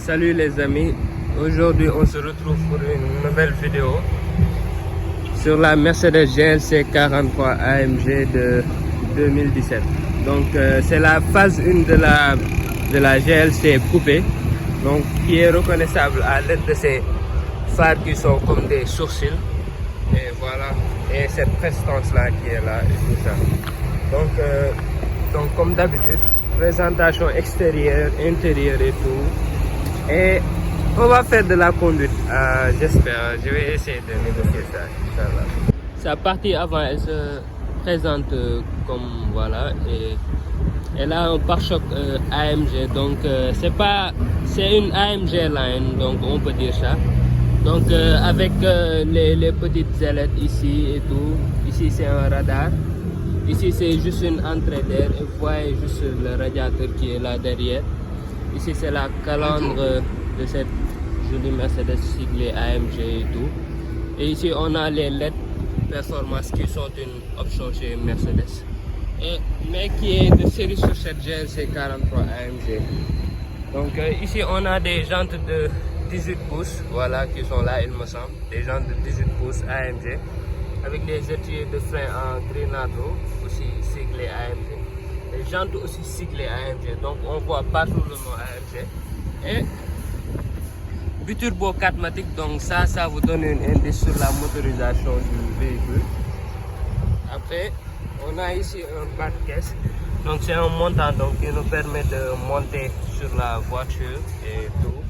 Salut les amis, aujourd'hui on se retrouve pour une nouvelle vidéo sur la Mercedes GLC 43 AMG de 2017. Donc c'est la phase 1 de la GLC coupée, donc qui est reconnaissable à l'aide de ces phares qui sont comme des sourcils. Et voilà, et cette prestance là qui est là et tout ça. Donc comme d'habitude, présentation extérieure, intérieure et tout. Et on va faire de la conduite, j'espère. Je vais essayer de négocier ça, Inch'Allah. Sa partie avant, elle se présente comme voilà, et elle a un pare-choc AMG, donc c'est une AMG line, donc on peut dire ça. Donc avec les petites ailettes ici et tout. Ici c'est un radar. Ici c'est juste une entrée d'air et vous voyez juste le radiateur qui est là derrière. Ici c'est la calandre de cette jolie Mercedes siglée AMG et tout. Et ici on a les LED performance qui sont une option chez Mercedes. Mais qui est de série sur cette GLC 43 AMG. Donc ici on a des jantes de 18 pouces, voilà, qui sont là il me semble. Des jantes de 18 pouces AMG. Avec des étriers de frein en Greenato, aussi siglés AMG. Les jantes aussi siglées AMG, donc on voit partout le nom AMG. Et biturbo 4matic, donc ça vous donne un indice sur la motorisation du véhicule. Après, on a ici un bas de caisse, donc c'est un montant donc, qui nous permet de monter sur la voiture et tout.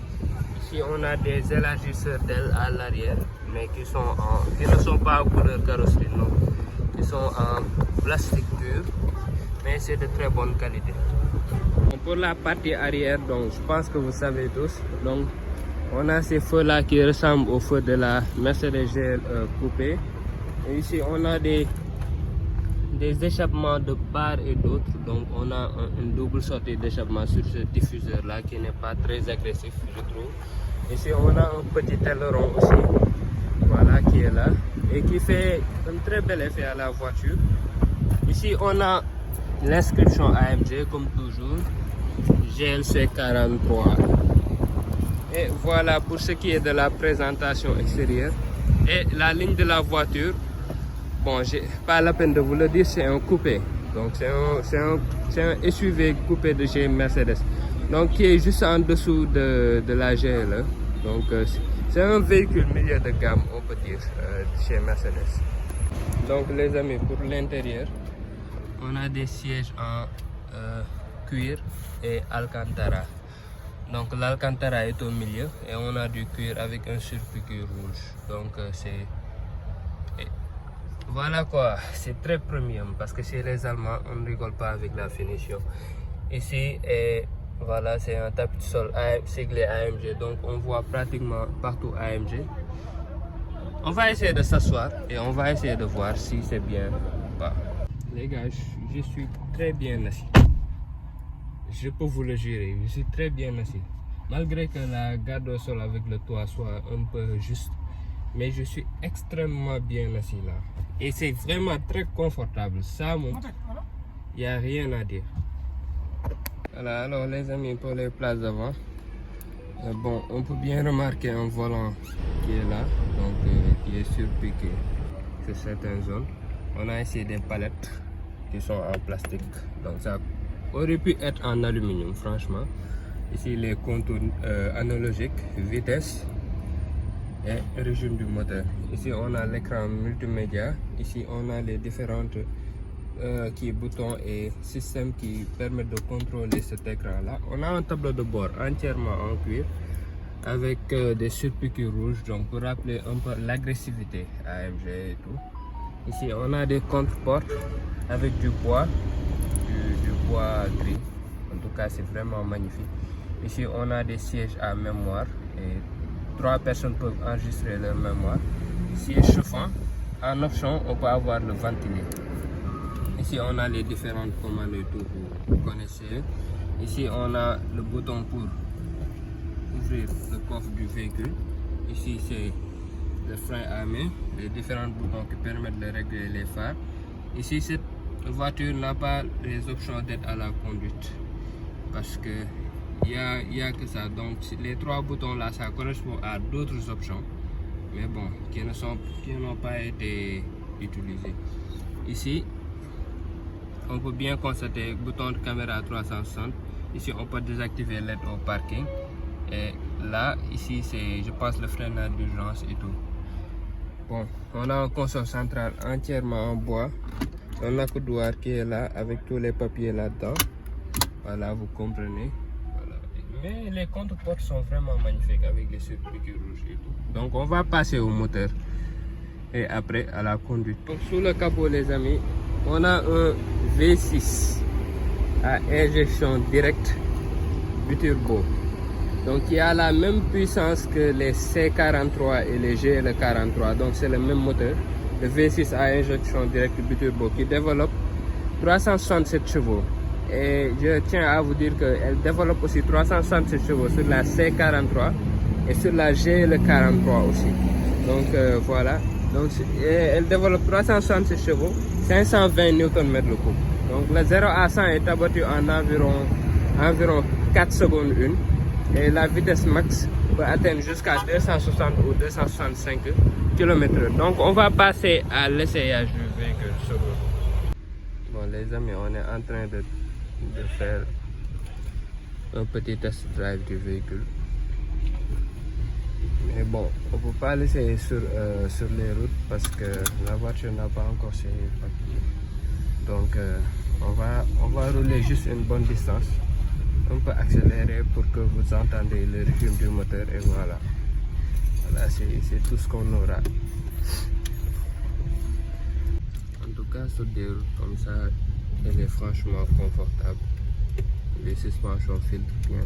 Ici on a des élargisseurs d'ailes à l'arrière, mais qui ne sont pas en couleur carrosserie, non, qui sont en plastique pur, mais c'est de très bonne qualité. Donc, pour la partie arrière, donc je pense que vous savez tous, donc on a ces feux là qui ressemblent aux feux de la Mercedes GL coupée. Et ici on a des échappements de part et d'autre, donc on a une double sortie d'échappement sur ce diffuseur là qui n'est pas très agressif, je trouve. Ici on a un petit aileron aussi, voilà, qui est là et qui fait un très bel effet à la voiture. Ici on a l'inscription AMG comme toujours, GLC 43. Et voilà pour ce qui est de la présentation extérieure. Et la ligne de la voiture, bon, j'ai pas la peine de vous le dire, c'est un coupé. Donc c'est un SUV coupé de chez Mercedes. Donc qui est juste en dessous de la GLE. Donc c'est un véhicule milieu de gamme, on peut dire, chez Mercedes. Donc les amis, pour l'intérieur, on a des sièges en cuir et Alcantara. Donc l'Alcantara est au milieu et on a du cuir avec un surpiqûre rouge. Donc voilà quoi, c'est très premium parce que chez les Allemands on ne rigole pas avec la finition. Ici et voilà, c'est un tapis de sol siglé AMG, donc on voit pratiquement partout AMG. On va essayer de s'asseoir et on va essayer de voir si c'est bien ou pas. Les gars, je suis très bien assis. Je peux vous le jurer, je suis très bien assis. Malgré que la garde au sol avec le toit soit un peu juste, mais je suis extrêmement bien assis là. Et c'est vraiment très confortable. Ça, il n'y a rien à dire. Voilà, alors les amis, pour les places avant, bon, on peut bien remarquer un volant qui est là, donc qui est surpiqué sur certaines zones. On a ici des palettes qui sont en plastique, donc ça aurait pu être en aluminium, franchement. Ici les contours analogiques, vitesse et régime du moteur. Ici on a l'écran multimédia. Ici on a les différentes boutons et systèmes qui permettent de contrôler cet écran là. On a un tableau de bord entièrement en cuir avec des surpiqûres rouges, donc pour rappeler un peu l'agressivité AMG et tout. Ici on a des contre-portes avec du bois, du bois gris. En tout cas c'est vraiment magnifique. Ici on a des sièges à mémoire et 3 personnes peuvent enregistrer leur mémoire. Siège chauffant. En option on peut avoir le ventilé. Ici on a les différentes commandes et tout, vous connaissez. Ici on a le bouton pour ouvrir le coffre du véhicule. Ici c'est le frein à main, les différents boutons qui permettent de régler les phares. Ici cette voiture n'a pas les options d'aide à la conduite parce que il y a que ça. Donc les 3 boutons là, ça correspond à d'autres options, mais bon, qui n'ont pas été utilisées. Ici, on peut bien constater bouton de caméra 360. Ici, on peut désactiver l'aide au parking. Et là, ici, c'est, je pense, le freinage d'urgence et tout. Bon, on a un console central entièrement en bois. Un accoudoir qui est là avec tous les papiers là-dedans. Voilà, vous comprenez. Voilà. Mais les contre-portes sont vraiment magnifiques avec les surpiqûres rouges et tout. Donc, on va passer au moteur et après à la conduite. Donc, sous le capot, les amis, on a un V6 à injection directe biturbo. Donc il y a la même puissance que les C43 et les GL43. Donc c'est le même moteur, le V6 à injection directe biturbo, qui développe 367 chevaux. Et je tiens à vous dire qu'elle développe aussi 367 chevaux sur la C43 et sur la GL43 aussi. Donc voilà. Donc elle développe 367 chevaux, 520 Nm le coup. Donc le 0 à 100 est abattu en environ 4 secondes 1. Et la vitesse max peut atteindre jusqu'à 260 ou 265 km/h. Donc on va passer à l'essayage du véhicule sur route. Bon les amis, on est en train de faire un petit test drive du véhicule. Mais bon, on ne peut pas l'essayer sur les routes parce que la voiture n'a pas encore ses papiers. Donc on va rouler juste une bonne distance. On peut accélérer pour que vous entendez le rythme du moteur et voilà. Voilà, c'est tout ce qu'on aura. En tout cas, sur des routes comme ça, elle est franchement confortable. Les suspensions filtrent bien.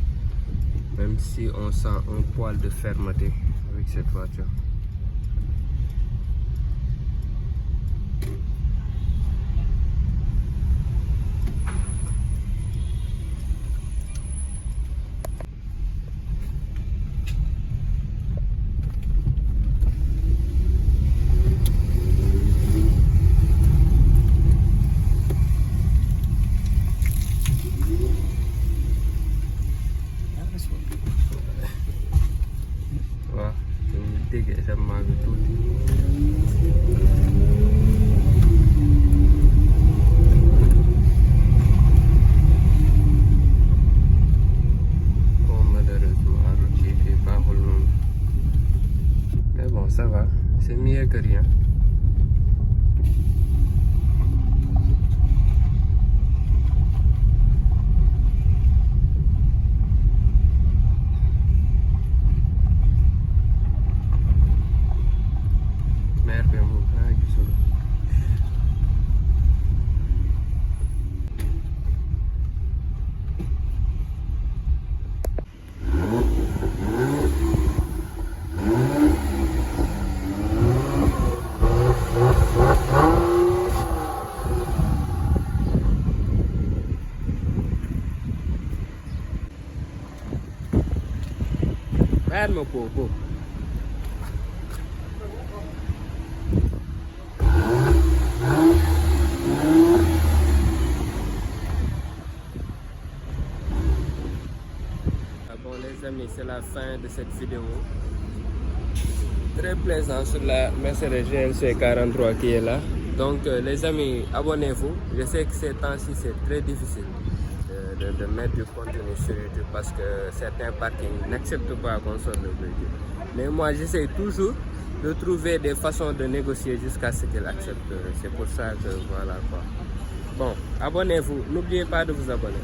Même si on sent un poil de fermeté avec cette voiture. Ça va, c'est mieux que rien. Mère bi moom xanaa gisul. Mère ma kooku. Bon les amis, c'est la fin de cette vidéo. Très plaisant sur la Mercedes GLC 43 qui est là. Donc les amis, abonnez-vous. Je sais que ces temps-ci c'est très difficile de mettre du contenu sur YouTube parce que certains parkings n'acceptent pas qu'on sorte le véhicule. Mais moi j'essaie toujours de trouver des façons de négocier jusqu'à ce qu'ils acceptent. C'est pour ça que voilà quoi. Bon, abonnez-vous. N'oubliez pas de vous abonner.